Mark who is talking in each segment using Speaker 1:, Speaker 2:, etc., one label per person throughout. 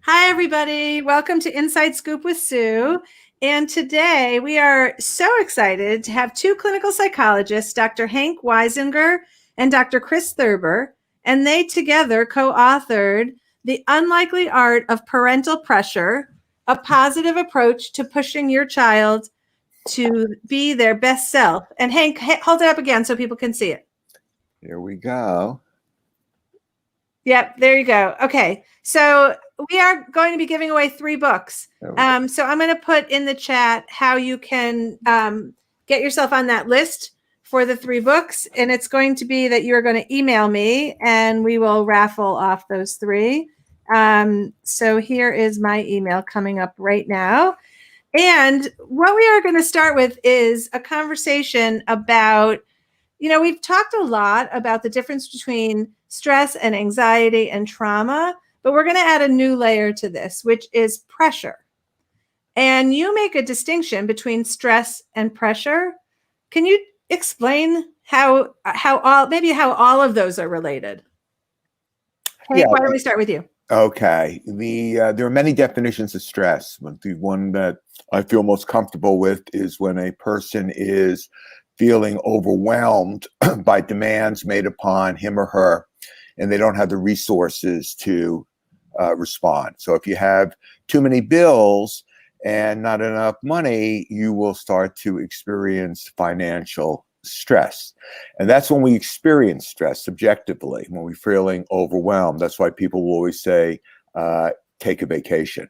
Speaker 1: Hi, everybody. Welcome to Inside Scoop with Sue. And today we are so excited to have two clinical psychologists, Dr. Hank Weisinger and Dr. Chris Thurber, and they together co-authored The Unlikely Art of Parental Pressure, a positive approach to pushing your child to be their best self. And Hank, hold it up again so people can see it.
Speaker 2: Here we go.
Speaker 1: Yep, there you go. Okay, so we are going to be giving away 3 books. So I'm going to put in the chat how you can get yourself on that list for the 3 books. And it's going to be that you're going to email me and we will raffle off those 3. So here is my email coming up right now. And what we are going to start with is a conversation about, we've talked a lot about the difference between stress and anxiety and trauma, but we're going to add a new layer to this, which is pressure. And you make a distinction between stress and pressure. Can you explain how all of those are related? Hank, why don't we start with you?
Speaker 2: Okay. There are many definitions of stress, but the one that I feel most comfortable with is when a person is feeling overwhelmed by demands made upon him or her, and they don't have the resources to respond. So if you have too many bills and not enough money, you will start to experience financial stress. And that's when we experience stress subjectively, when we're feeling overwhelmed. That's why people will always say, take a vacation.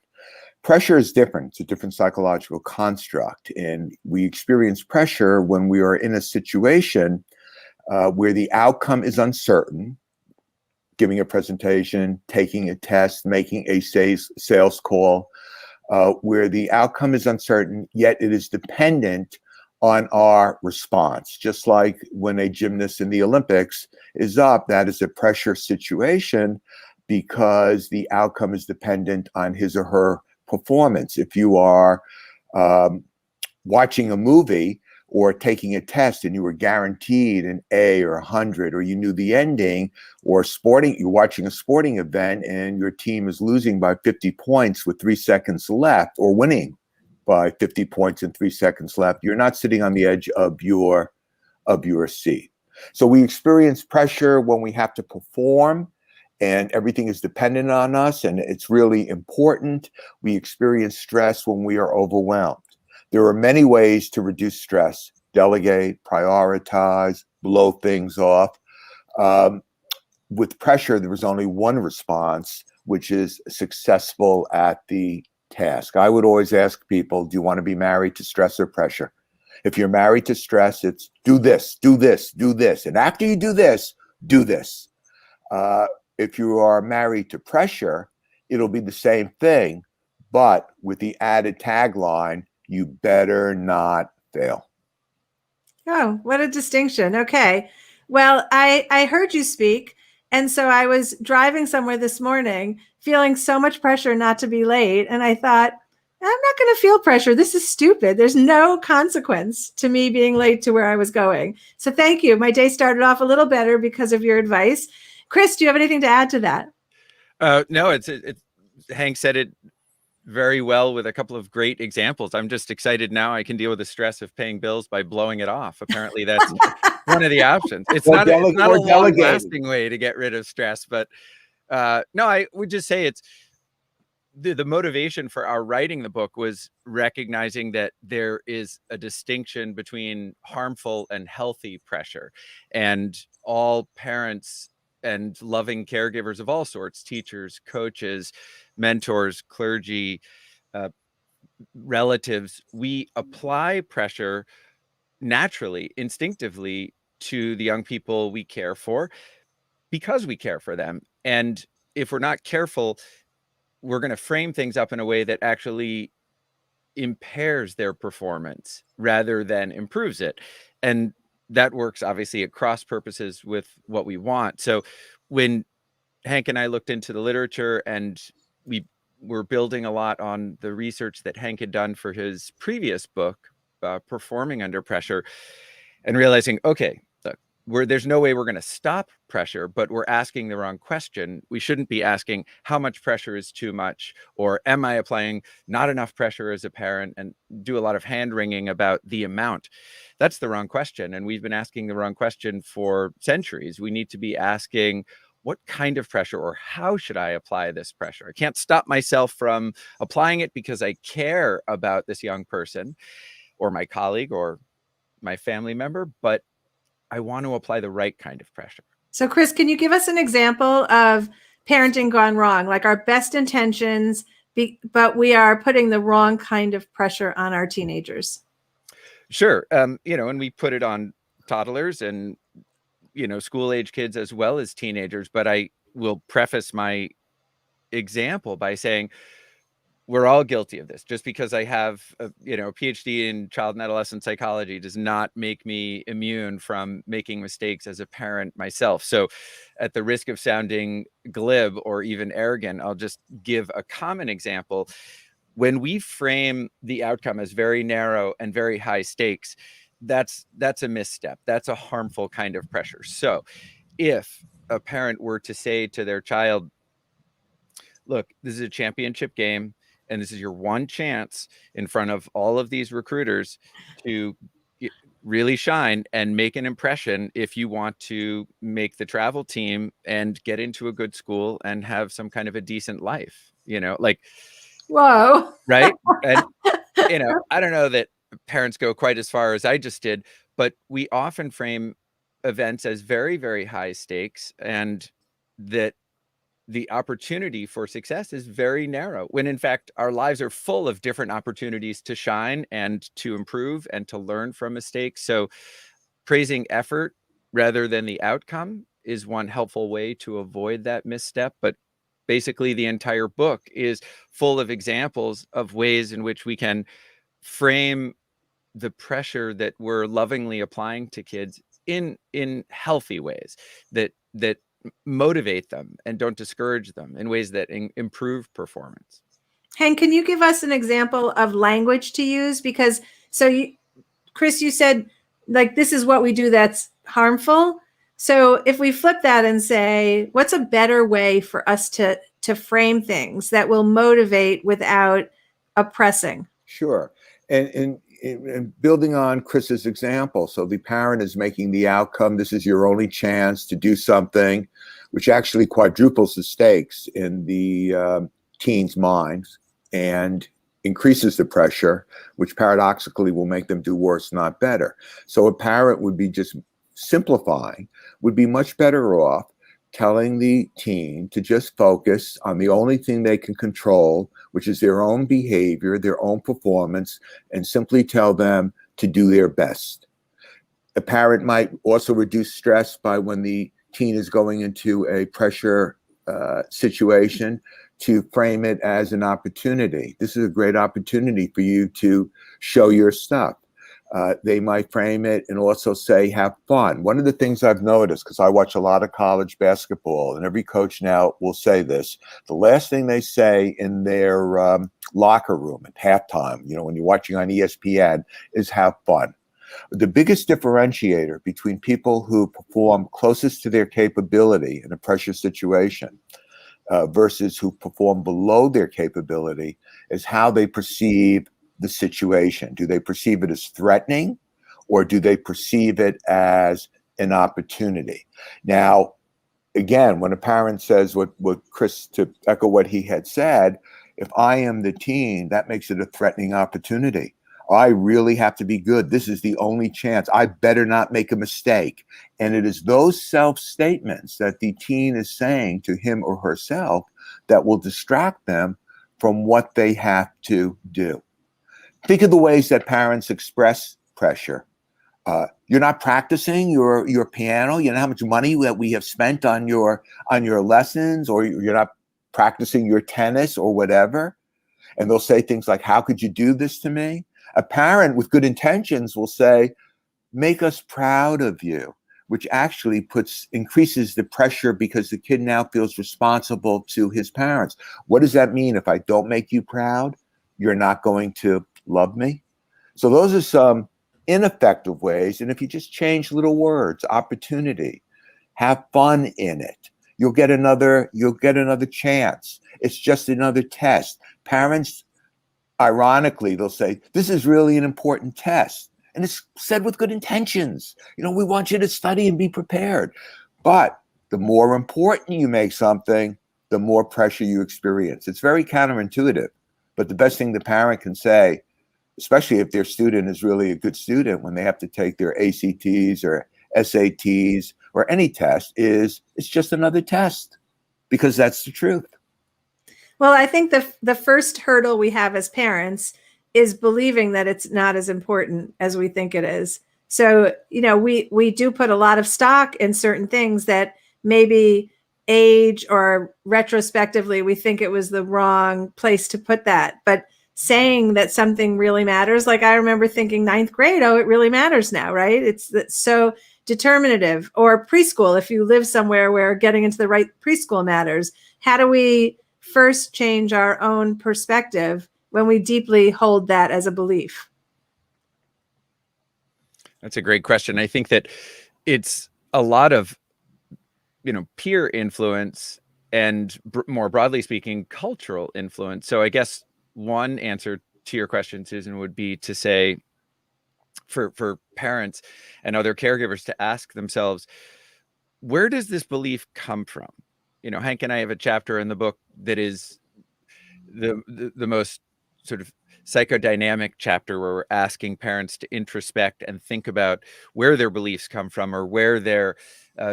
Speaker 2: Pressure is different. It's a different psychological construct. And we experience pressure when we are in a situation where the outcome is uncertain, giving a presentation, taking a test, making a sales call, where the outcome is uncertain, yet it is dependent on our response. Just like when a gymnast in the Olympics is up, that is a pressure situation because the outcome is dependent on his or her performance. If you are watching a movie or taking a test and you were guaranteed an A or 100, or you knew the ending, or you're watching a sporting event and your team is losing by 50 points with 3 seconds left, or winning by 50 points and 3 seconds left, you're not sitting on the edge of your seat. So we experience pressure when we have to perform and everything is dependent on us and it's really important. We experience stress when we are overwhelmed. There are many ways to reduce stress: delegate, prioritize, blow things off. With pressure, there is only one response, which is successful at the task. I would always ask people, do you want to be married to stress or pressure? If you're married to stress, it's do this, do this, do this. And after you do this, do this. If you are married to pressure, it'll be the same thing, but with the added tagline, you better not fail.
Speaker 1: Oh, what a distinction. Okay. Well, I heard you speak. And so I was driving somewhere this morning, feeling so much pressure not to be late. And I thought, I'm not going to feel pressure. This is stupid. There's no consequence to me being late to where I was going. So thank you. My day started off a little better because of your advice. Chris, do you have anything to add to that?
Speaker 3: No, it's Hank said it very well with a couple of great examples. I'm just excited now I can deal with the stress of paying bills by blowing it off. Apparently that's one of the options. It's not a long-lasting way to get rid of stress, but no, I would just say it's the motivation for our writing the book was recognizing that there is a distinction between harmful and healthy pressure, and all parents and loving caregivers of all sorts, teachers, coaches, mentors, clergy, relatives, we apply pressure naturally, instinctively to the young people we care for because we care for them. And if we're not careful, we're going to frame things up in a way that actually impairs their performance rather than improves it. And that works obviously at cross purposes with what we want. So when Hank and I looked into the literature and we were building a lot on the research that Hank had done for his previous book, Performing Under Pressure, and realizing, okay, look, there's no way we're going to stop pressure, but we're asking the wrong question. We shouldn't be asking how much pressure is too much, or am I applying not enough pressure as a parent, and do a lot of hand wringing about the amount. That's the wrong question. And we've been asking the wrong question for centuries. We need to be asking, what kind of pressure, or how should I apply this pressure? I can't stop myself from applying it because I care about this young person or my colleague or my family member, but I want to apply the right kind of pressure.
Speaker 1: So, Chris, can you give us an example of parenting gone wrong, like our best intentions, but we are putting the wrong kind of pressure on our teenagers?
Speaker 3: Sure. And we put it on toddlers and, school age kids as well as teenagers. But I will preface my example by saying, we're all guilty of this. Just because I have a PhD in child and adolescent psychology does not make me immune from making mistakes as a parent myself. So at the risk of sounding glib or even arrogant, I'll just give a common example. When we frame the outcome as very narrow and very high stakes, that's a misstep. That's a harmful kind of pressure. So if a parent were to say to their child, look, this is a championship game, and this is your one chance in front of all of these recruiters to really shine and make an impression if you want to make the travel team and get into a good school and have some kind of a decent life,
Speaker 1: Whoa.
Speaker 3: Right. And, I don't know that parents go quite as far as I just did, but we often frame events as very, very high stakes, and that the opportunity for success is very narrow, when in fact our lives are full of different opportunities to shine and to improve and to learn from mistakes. So praising effort rather than the outcome is one helpful way to avoid that misstep. But basically the entire book is full of examples of ways in which we can frame the pressure that we're lovingly applying to kids in healthy ways that motivate them and don't discourage them, in ways that improve performance.
Speaker 1: Hank, can you give us an example of language to use? Because Chris, you said this is what we do that's harmful. So if we flip that and say, what's a better way for us to frame things that will motivate without oppressing?
Speaker 2: Sure. And building on Chris's example, so the parent is making the outcome. This is your only chance to do something, which actually quadruples the stakes in the teens' minds and increases the pressure, which paradoxically will make them do worse, not better. So a parent would be just simplifying, would be much better off telling the teen to just focus on the only thing they can control, which is their own behavior, their own performance, and simply tell them to do their best. A parent might also reduce stress by, when the teen is going into a pressure situation, to frame it as an opportunity. This is a great opportunity for you to show your stuff. They might frame it and also say, have fun. One of the things I've noticed, because I watch a lot of college basketball, and every coach now will say this, the last thing they say in their locker room at halftime, when you're watching on ESPN, is have fun. The biggest differentiator between people who perform closest to their capability in a pressure situation versus who perform below their capability is how they perceive the situation. Do they perceive it as threatening, or do they perceive it as an opportunity? Now, again, when a parent says what Chris, to echo what he had said, if I am the teen, that makes it a threatening opportunity. I really have to be good. This is the only chance. I better not make a mistake. And it is those self-statements that the teen is saying to him or herself that will distract them from what they have to do. Think of the ways that parents express pressure. You're not practicing your piano. You know how much money that we have spent on your lessons, or you're not practicing your tennis or whatever. And they'll say things like, how could you do this to me? A parent with good intentions will say, make us proud of you, which actually increases the pressure, because the kid now feels responsible to his parents. What does that mean? If I don't make you proud, you're not going to love me? So those are some ineffective ways. And if you just change little words, opportunity, have fun in it, you'll get another chance. It's just another test. Parents, ironically, they'll say, this is really an important test. And it's said with good intentions. We want you to study and be prepared. But the more important you make something, the more pressure you experience. It's very counterintuitive. But the best thing the parent can say, especially if their student is really a good student, when they have to take their ACTs or SATs or any test, is it's just another test, because that's the truth.
Speaker 1: Well, I think the first hurdle we have as parents is believing that it's not as important as we think it is. So, we do put a lot of stock in certain things that maybe age or retrospectively we think it was the wrong place to put that. But saying that something really matters, like I remember thinking ninth grade, oh, it really matters now, right? It's so determinative. Or preschool, if you live somewhere where getting into the right preschool matters. How do we first change our own perspective when we deeply hold that as a belief?
Speaker 3: That's a great question. I think that it's a lot of, peer influence and more broadly speaking, cultural influence. So I guess one answer to your question, Susan, would be to say for parents and other caregivers to ask themselves, where does this belief come from? Hank and I have a chapter in the book that is the most sort of psychodynamic chapter, where we're asking parents to introspect and think about where their beliefs come from, or where their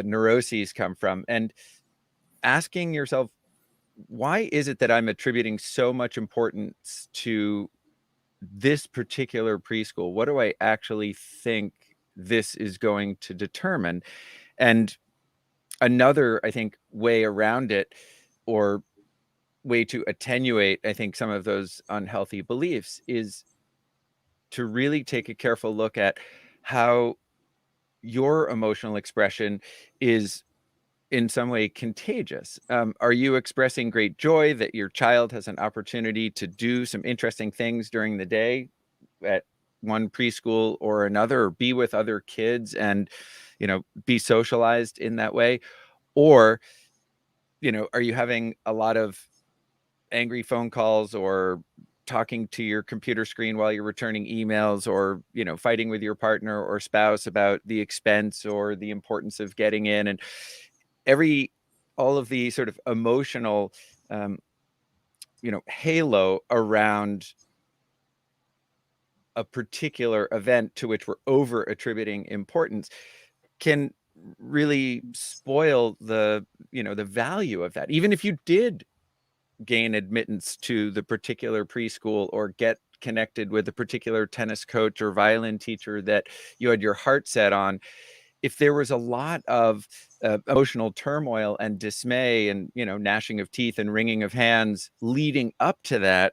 Speaker 3: neuroses come from, and asking yourself, why is it that I'm attributing so much importance to this particular preschool? What do I actually think this is going to determine? And another, I think, way around it, or way to attenuate, I think, some of those unhealthy beliefs, is to really take a careful look at how your emotional expression is in some way contagious. Are you expressing great joy that your child has an opportunity to do some interesting things during the day at one preschool or another, or be with other kids and, be socialized in that way? Or, are you having a lot of angry phone calls, or talking to your computer screen while you're returning emails, or fighting with your partner or spouse about the expense or the importance of getting in? And all of the sort of emotional halo around a particular event to which we're over attributing importance can really spoil the value of that. Even if you did gain admittance to the particular preschool, or get connected with a particular tennis coach or violin teacher that you had your heart set on, if there was a lot of emotional turmoil and dismay and, gnashing of teeth and wringing of hands leading up to that,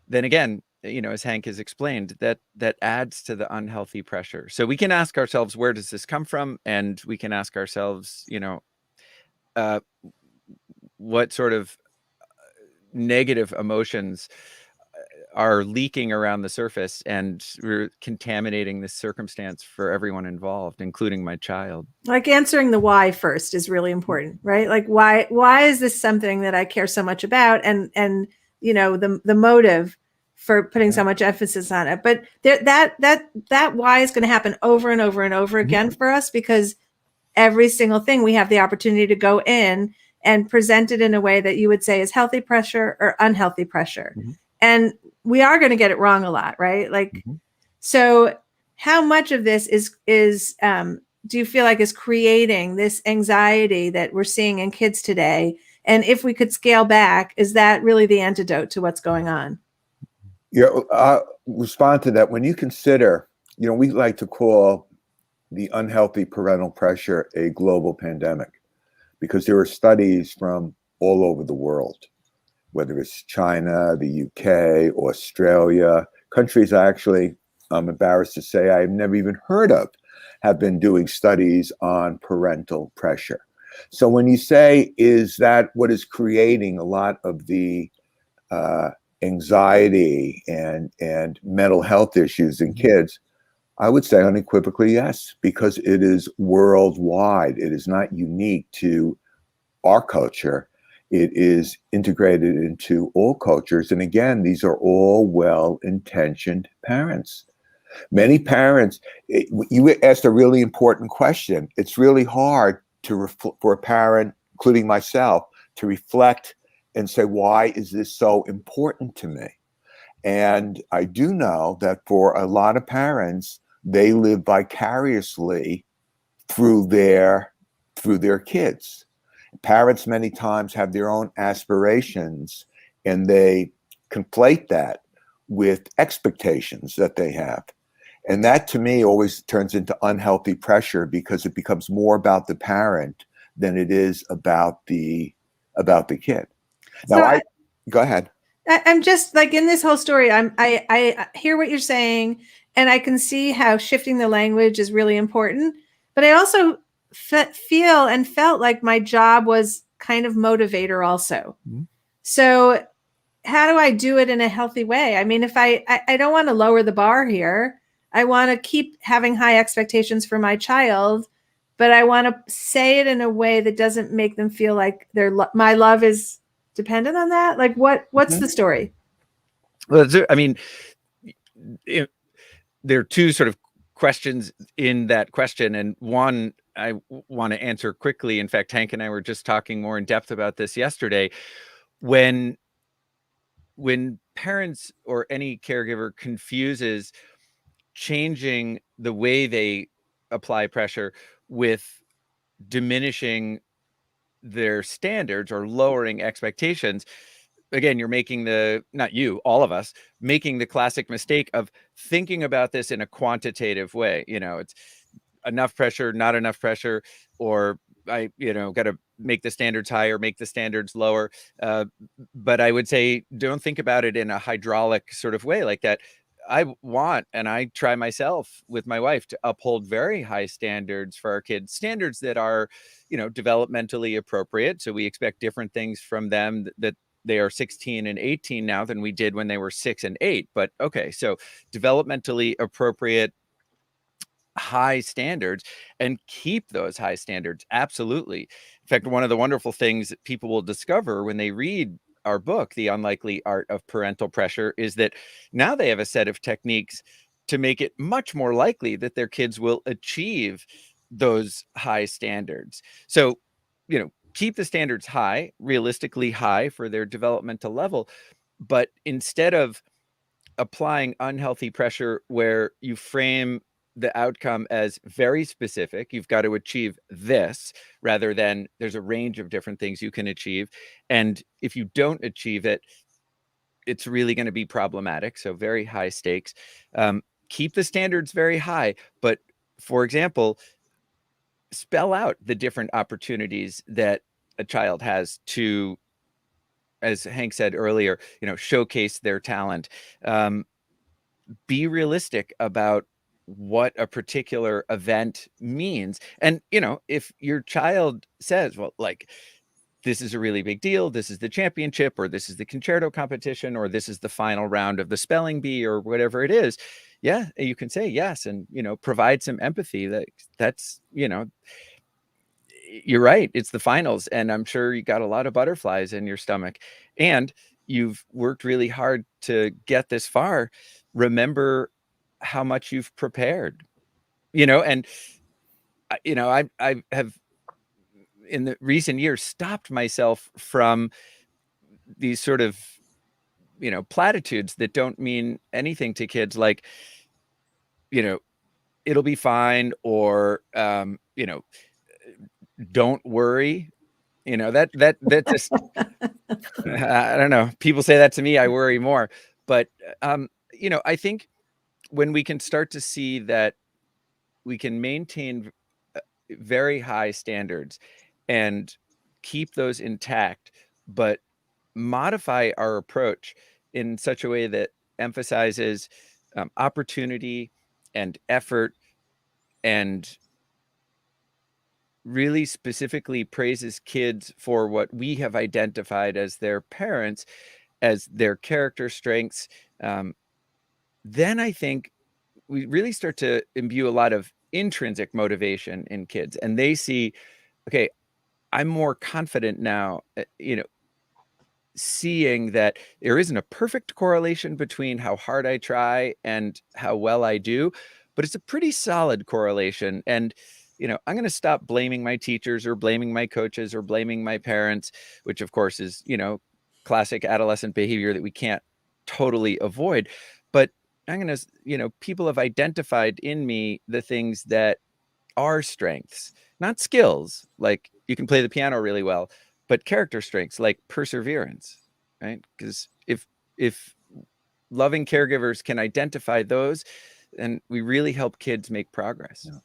Speaker 3: then again, as Hank has explained, that adds to the unhealthy pressure. So we can ask ourselves, where does this come from? And we can ask ourselves, what sort of negative emotions are leaking around the surface, and we're contaminating this circumstance for everyone involved, including my child.
Speaker 1: Like answering the why first is really important, right? Like why is this something that I care so much about? And the motive for putting so much emphasis on it. But that why is going to happen over and over and over again for us, because every single thing we have the opportunity to go in and present it in a way that you would say is healthy pressure or unhealthy pressure. And we are going to get it wrong a lot, right? Like, so how much of this is do you feel like is creating this anxiety that we're seeing in kids today? And if we could scale back, is that really the antidote to what's going on?
Speaker 2: Yeah, I'll respond to that. When you consider, we like to call the unhealthy parental pressure a global pandemic, because there are studies from all over the world, whether it's China, the UK, Australia, countries actually, I'm embarrassed to say, I've never even heard of, have been doing studies on parental pressure. So when you say, is that what is creating a lot of the anxiety and mental health issues in kids, I would say unequivocally yes, because it is worldwide. It is not unique to our culture. It is integrated into all cultures. And again, these are all well-intentioned parents. Many parents, you asked a really important question. It's really hard for a parent, including myself, to reflect and say, why is this so important to me? And I do know that for a lot of parents, they live vicariously through their kids. Parents many times have their own aspirations, and they conflate that with expectations that they have. And that to me always turns into unhealthy pressure, because it becomes more about the parent than it is about the kid.
Speaker 1: So
Speaker 2: Now, go ahead.
Speaker 1: I'm just like, in this whole story, I hear what you're saying, and I can see how shifting the language is really important. But I also feel and felt like my job was kind of motivator also.
Speaker 3: Mm-hmm.
Speaker 1: So how do I do it in a healthy way? I mean, if I don't want to lower the bar here. I want to keep having high expectations for my child, but I want to say it in a way that doesn't make them feel like my love is dependent on that. Like, what's the story?
Speaker 3: Well, I mean, there are two sort of questions in that question, and one I want to answer quickly. In fact, Hank and I were just talking more in depth about this yesterday. When parents or any caregiver confuses changing the way they apply pressure with diminishing their standards or lowering expectations, again, you're making all of us, making the classic mistake of thinking about this in a quantitative way. It's enough pressure, not enough pressure, or I, got to make the standards higher, make the standards lower. But I would say, don't think about it in a hydraulic sort of way like that. I want, and I try myself with my wife, to uphold very high standards for our kids, standards that are, developmentally appropriate. So we expect different things from them that they are 16 and 18 now than we did when they were 6 and 8. But okay, so developmentally appropriate high standards, and keep those high standards. Absolutely. In fact, one of the wonderful things that people will discover when they read our book, The Unlikely Art of Parental Pressure, is that now they have a set of techniques to make it much more likely that their kids will achieve those high standards. So, keep the standards high, realistically high for their developmental level. But instead of applying unhealthy pressure where you frame the outcome as very specific, you've got to achieve this, rather than there's a range of different things you can achieve. And if you don't achieve it, it's really going to be problematic. So very high stakes. Keep the standards very high. But for example, spell out the different opportunities that a child has to, as Hank said earlier, showcase their talent. Be realistic about what a particular event means. And, if your child says, well, like, this is a really big deal, this is the championship, or this is the concerto competition, or this is the final round of the spelling bee, or whatever it is, yeah, you can say yes, and, provide some empathy. That's, you're right, it's the finals, and I'm sure you got a lot of butterflies in your stomach, and you've worked really hard to get this far. Remember how much you've prepared, and I have in the recent years stopped myself from these sort of platitudes that don't mean anything to kids, like, it'll be fine, or don't worry. That just I don't know. People say that to me, I worry more. But I think when we can start to see that we can maintain very high standards and keep those intact, but modify our approach in such a way that emphasizes opportunity and effort, and really specifically praises kids for what we have identified as their parents, as their character strengths, then I think we really start to imbue a lot of intrinsic motivation in kids, and they see, okay, I'm more confident now, seeing that there isn't a perfect correlation between how hard I try and how well I do, but it's a pretty solid correlation. And, I'm going to stop blaming my teachers or blaming my coaches or blaming my parents, which of course is, classic adolescent behavior that we can't totally avoid. But I'm going to, people have identified in me the things that are strengths, not skills. Like you can play the piano really well, but character strengths like perseverance, right? Because if loving caregivers can identify those, then we really help kids make progress.
Speaker 2: Yeah.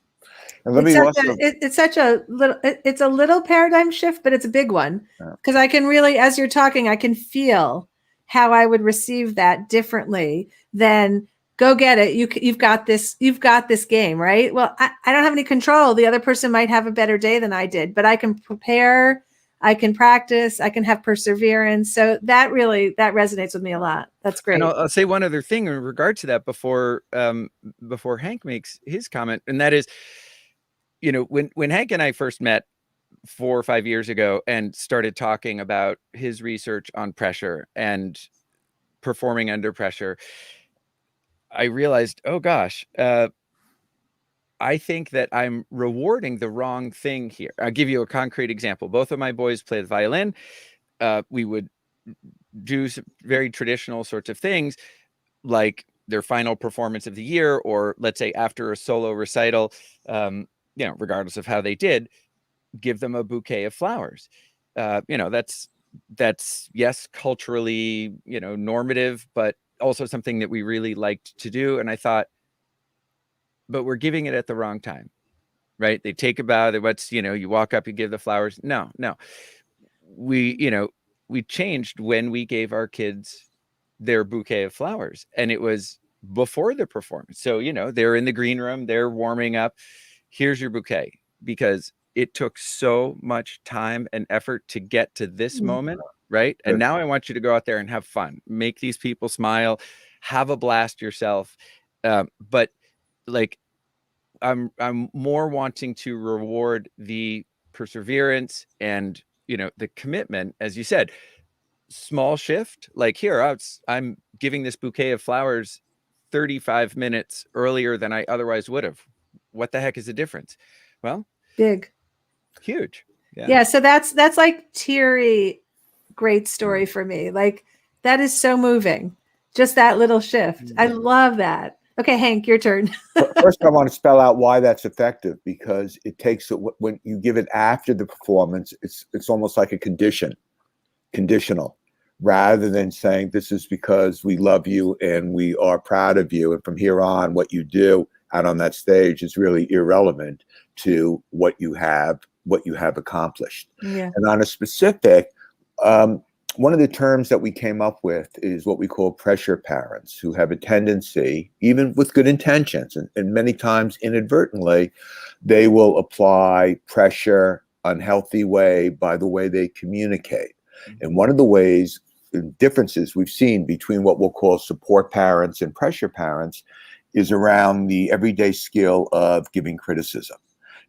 Speaker 2: And let me also,
Speaker 1: it's such a little, it's a little paradigm shift, but it's a big one, because I can really, as you're talking, I can feel how I would receive that differently than go get it. You've got this game, right? Well, I don't have any control. The other person might have a better day than I did, but I can prepare, I can practice, I can have perseverance. So that resonates with me a lot. That's great.
Speaker 3: And I'll say one other thing in regard to that before Hank makes his comment, and that is, when Hank and I first met 4 or 5 years ago and started talking about his research on pressure and performing under pressure, I realized, oh gosh, I think that I'm rewarding the wrong thing here. I'll give you a concrete example. Both of my boys play the violin. We would do some very traditional sorts of things, like their final performance of the year, or let's say after a solo recital, regardless of how they did, give them a bouquet of flowers. That's yes, culturally, normative, but also something that we really liked to do. And I thought, but we're giving it at the wrong time, right? They take a bow, you walk up, you give the flowers. No. We changed when we gave our kids their bouquet of flowers, and it was before the performance. So, they're in the green room, they're warming up. Here's your bouquet, because it took so much time and effort to get to this moment, right? And now I want you to go out there and have fun, make these people smile, have a blast yourself. But like, I'm more wanting to reward the perseverance and, the commitment, as you said, small shift. Like here, I'm giving this bouquet of flowers 35 minutes earlier than I otherwise would have. What the heck is the difference? Well,
Speaker 1: big,
Speaker 3: huge.
Speaker 1: Yeah. So that's like teary, great story for me. Like that is so moving. Just that little shift. I love that. Okay, Hank, your turn.
Speaker 2: First, I want to spell out why that's effective, because it takes it when you give it after the performance, it's almost like a conditional, rather than saying this is because we love you and we are proud of you, and from here on, what you do out on that stage is really irrelevant to what you have accomplished.
Speaker 1: Yeah.
Speaker 2: And on a specific, one of the terms that we came up with is what we call pressure parents, who have a tendency, even with good intentions, and many times inadvertently, they will apply pressure unhealthy way by the way they communicate. And one of the differences we've seen between what we'll call support parents and pressure parents is around the everyday skill of giving criticism.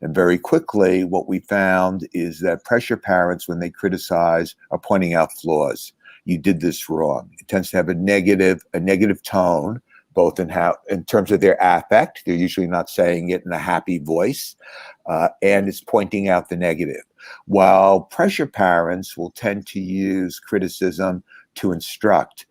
Speaker 2: And very quickly, what we found is that pressure parents, when they criticize, are pointing out flaws. You did this wrong. It tends to have a negative tone, both in terms of their affect. They're usually not saying it in a happy voice, and it's pointing out the negative. While pressure parents will tend to use criticism to instruct,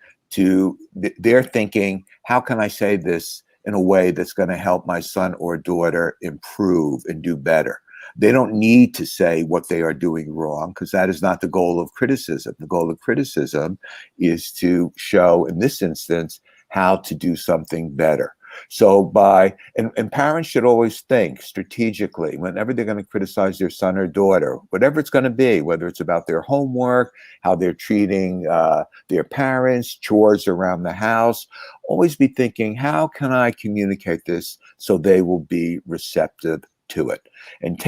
Speaker 2: they're thinking, how can I say this in a way that's going to help my son or daughter improve and do better? They don't need to say what they are doing wrong, because that is not the goal of criticism. The goal of criticism is to show, in this instance, how to do something better. So and parents should always think strategically whenever they're going to criticize their son or daughter, whatever it's going to be, whether it's about their homework, how they're treating their parents, chores around the house, always be thinking, how can I communicate this so they will be receptive to it? And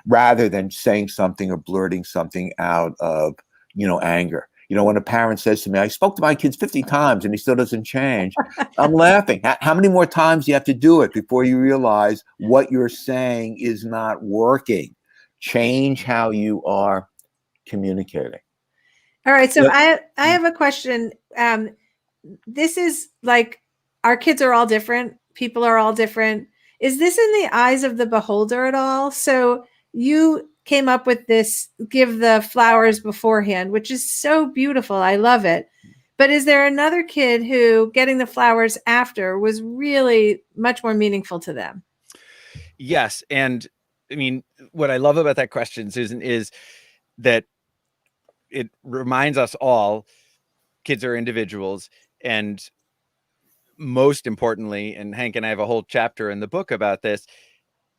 Speaker 2: rather than saying something or blurting something out of, anger, You know, when a parent says to me, I spoke to my kids 50 times and he still doesn't change, I'm laughing. How many more times do you have to do it before you realize what you're saying is not working? Change how you are communicating.
Speaker 1: All right. So I have a question. This is like, our kids are all different. People are all different. Is this in the eyes of the beholder at all? So you came up with this, give the flowers beforehand, which is so beautiful. I love it. But is there another kid who getting the flowers after was really much more meaningful to them?
Speaker 3: Yes. And I mean, what I love about that question, Susan, is that it reminds us all kids are individuals. And most importantly, and Hank and I have a whole chapter in the book about this,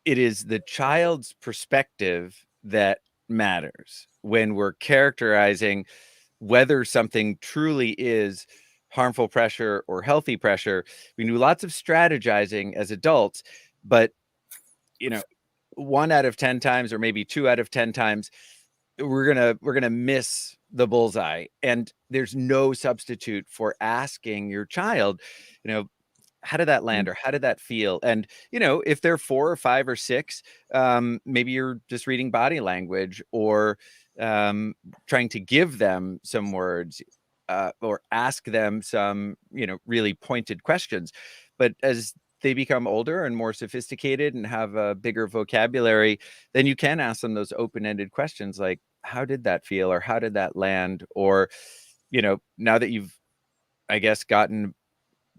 Speaker 3: it is the child's perspective that matters when we're characterizing whether something truly is harmful pressure or healthy pressure. We do lots of strategizing as adults, but you know, 1 out of 10 times, or maybe 2 out of 10 times, we're gonna miss the bullseye. And there's no substitute for asking your child, you know, how did that land, or how did that feel? And you know, if they're 4 or 5 or 6, maybe you're just reading body language, or trying to give them some words, or ask them some, you know, really pointed questions. But as they become older and more sophisticated and have a bigger vocabulary, then you can ask them those open-ended questions like, how did that feel, or how did that land? Or, you know, now that you've, I guess, gotten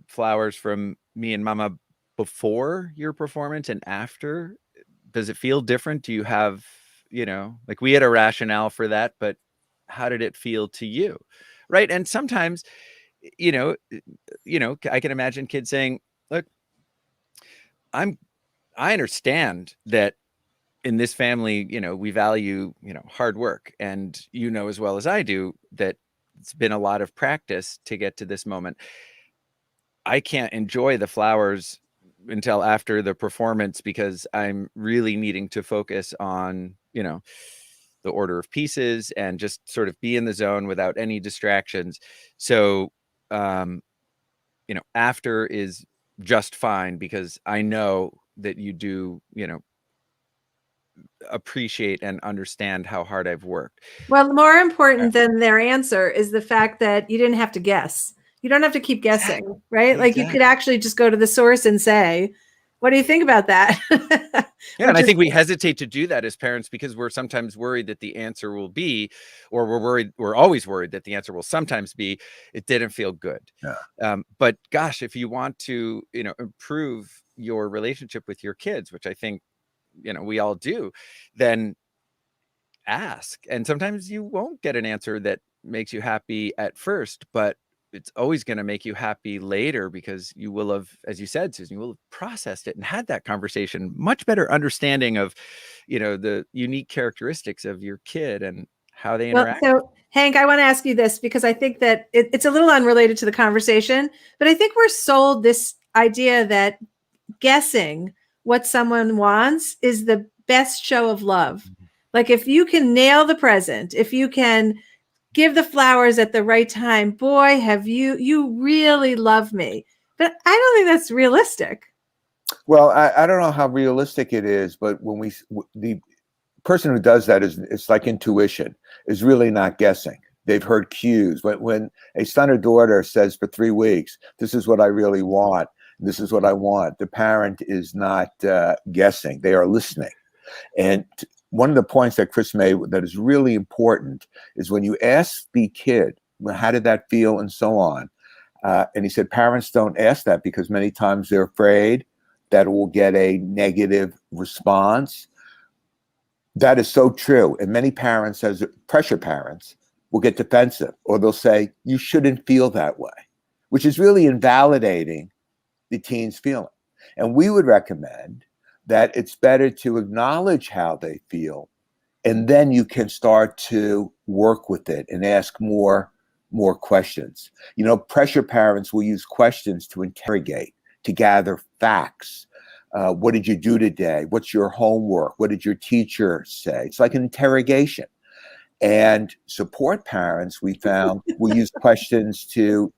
Speaker 3: flowers from me and mama before your performance and after, does it feel different? Do you have, you know, like, we had a rationale for that, but how did it feel to you? Right. And sometimes, you know, I can imagine kids saying, look, I understand that in this family, you know, we value, you know, hard work. And you know as well as I do that it's been a lot of practice to get to this moment. I can't enjoy the flowers until after the performance because I'm really needing to focus on, you know, the order of pieces and just sort of be in the zone without any distractions. So, you know, after is just fine because I know that you do, you know, appreciate and understand how hard I've worked.
Speaker 1: Well, more important than their answer is the fact that you didn't have to guess. You don't have to keep guessing,
Speaker 3: Exactly.
Speaker 1: right? Like, you could actually just go to the source and say, what do you think about that?
Speaker 3: Yeah, and I think we hesitate to do that as parents because we're sometimes worried that the answer will be, or we're always worried that the answer will sometimes be, it didn't feel good.
Speaker 2: Yeah.
Speaker 3: But gosh, if you want to, you know, improve your relationship with your kids, which I think, you know, we all do, then ask. And sometimes you won't get an answer that makes you happy at first, but it's always going to make you happy later because you will have, as you said, Susan, you will have processed it and had that conversation, much better understanding of, you know, the unique characteristics of your kid and how they interact.
Speaker 1: Well, so Hank, I want to ask you this because I think that it's a little unrelated to the conversation, but I think we're sold this idea that guessing what someone wants is the best show of love. Like, if you can nail the present, if you can give the flowers at the right time, boy, have you really love me. But I don't think that's realistic.
Speaker 2: Well, I don't know how realistic it is, but when the person who does that it's like intuition, is really not guessing. They've heard cues. When a son or daughter says for 3 weeks, this is what I really want, this is what I want, the parent is not guessing. They are listening. And one of the points that Chris made that is really important is when you ask the kid, well, how did that feel, and so on. And he said parents don't ask that because many times they're afraid that it will get a negative response. That is so true. And many parents, as pressure parents, will get defensive, or they'll say, you shouldn't feel that way, which is really invalidating the teen's feeling. And we would recommend that it's better to acknowledge how they feel, and then you can start to work with it and ask more questions. You know, pressure parents will use questions to interrogate, to gather facts. What did you do today? What's your homework? What did your teacher say? It's like an interrogation. And support parents, we found, will use questions to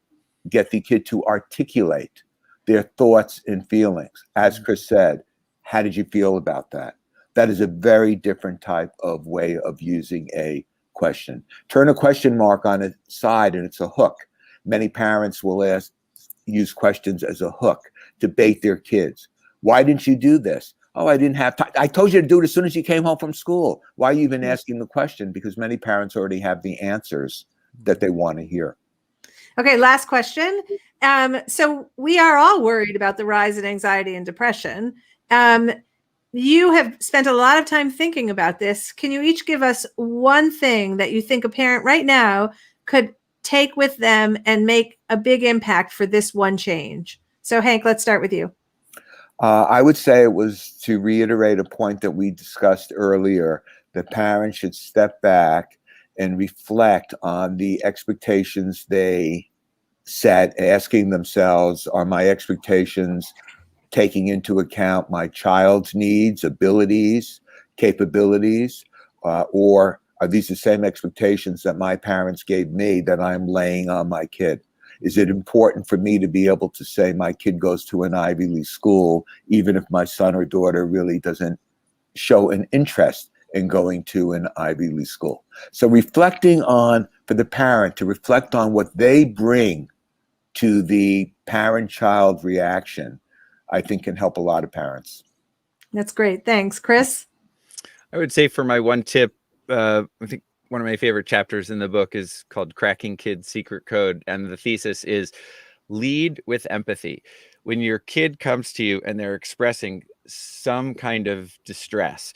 Speaker 2: get the kid to articulate their thoughts and feelings. As Chris said, how did you feel about that? That is a very different type of way of using a question. Turn a question mark on its side and it's a hook. Many parents will use questions as a hook to bait their kids. Why didn't you do this? Oh, I didn't have time. I told you to do it as soon as you came home from school. Why are you even asking the question? Because many parents already have the answers that they want to hear.
Speaker 1: Okay, last question. So we are all worried about the rise in anxiety and depression. You have spent a lot of time thinking about this. Can you each give us one thing that you think a parent right now could take with them and make a big impact for this one change? So Hank, let's start with you.
Speaker 2: I would say it was to reiterate a point that we discussed earlier, that parents should step back and reflect on the expectations they set, asking themselves, are my expectations taking into account my child's needs, abilities, capabilities, or are these the same expectations that my parents gave me that I'm laying on my kid? Is it important for me to be able to say my kid goes to an Ivy League school, even if my son or daughter really doesn't show an interest in going to an Ivy League school? So reflecting on, for the parent to reflect on what they bring to the parent-child reaction, I think can help a lot of parents.
Speaker 1: That's great. Thanks. Chris?
Speaker 3: I would say for my one tip, I think one of my favorite chapters in the book is called Cracking Kids' Secret Code. And the thesis is lead with empathy. When your kid comes to you and they're expressing some kind of distress,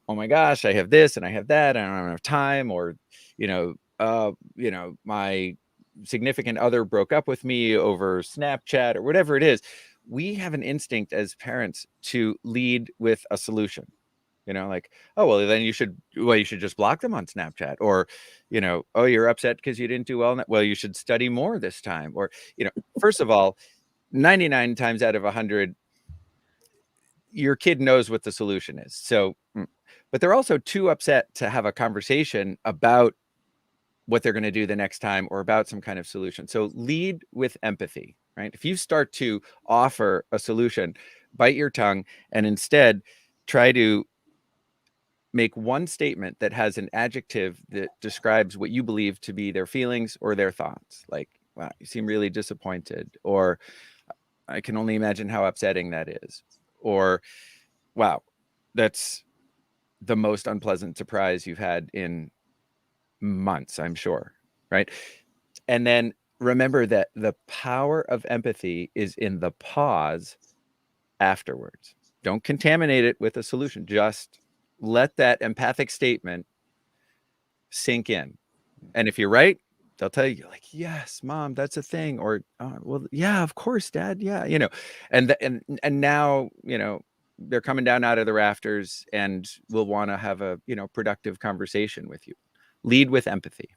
Speaker 3: oh my gosh, I have this and I have that, and I don't have time, or, my significant other broke up with me over Snapchat or whatever it is, we have an instinct as parents to lead with a solution. Like, oh, well, then you should just block them on Snapchat, or, oh, you're upset because you didn't do well. Well, you should study more this time. Or, first of all, 99 times out of 100, your kid knows what the solution is. So, but they're also too upset to have a conversation about what they're going to do the next time or about some kind of solution. So lead with empathy, right? If you start to offer a solution, bite your tongue and instead try to make one statement that has an adjective that describes what you believe to be their feelings or their thoughts. Like, wow, you seem really disappointed, or I can only imagine how upsetting that is, or wow, that's the most unpleasant surprise you've had in months, I'm sure, right? And then remember that the power of empathy is in the pause afterwards. Don't contaminate it with a solution. Just let that empathic statement sink in. And if you're right, they'll tell you, like, yes, mom, that's a thing. Or, well, yeah, of course, dad. Yeah. And now, they're coming down out of the rafters and will want to have a, productive conversation with you. Lead with empathy.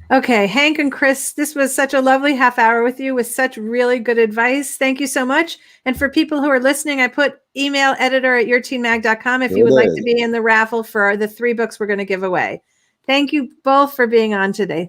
Speaker 1: Okay, Hank and Chris, this was such a lovely half hour with you with such really good advice. Thank you so much. And for people who are listening, I put email editor@yourteenmag.com if you would like to be in the raffle for the 3 books we're going to give away. Thank you both for being on today.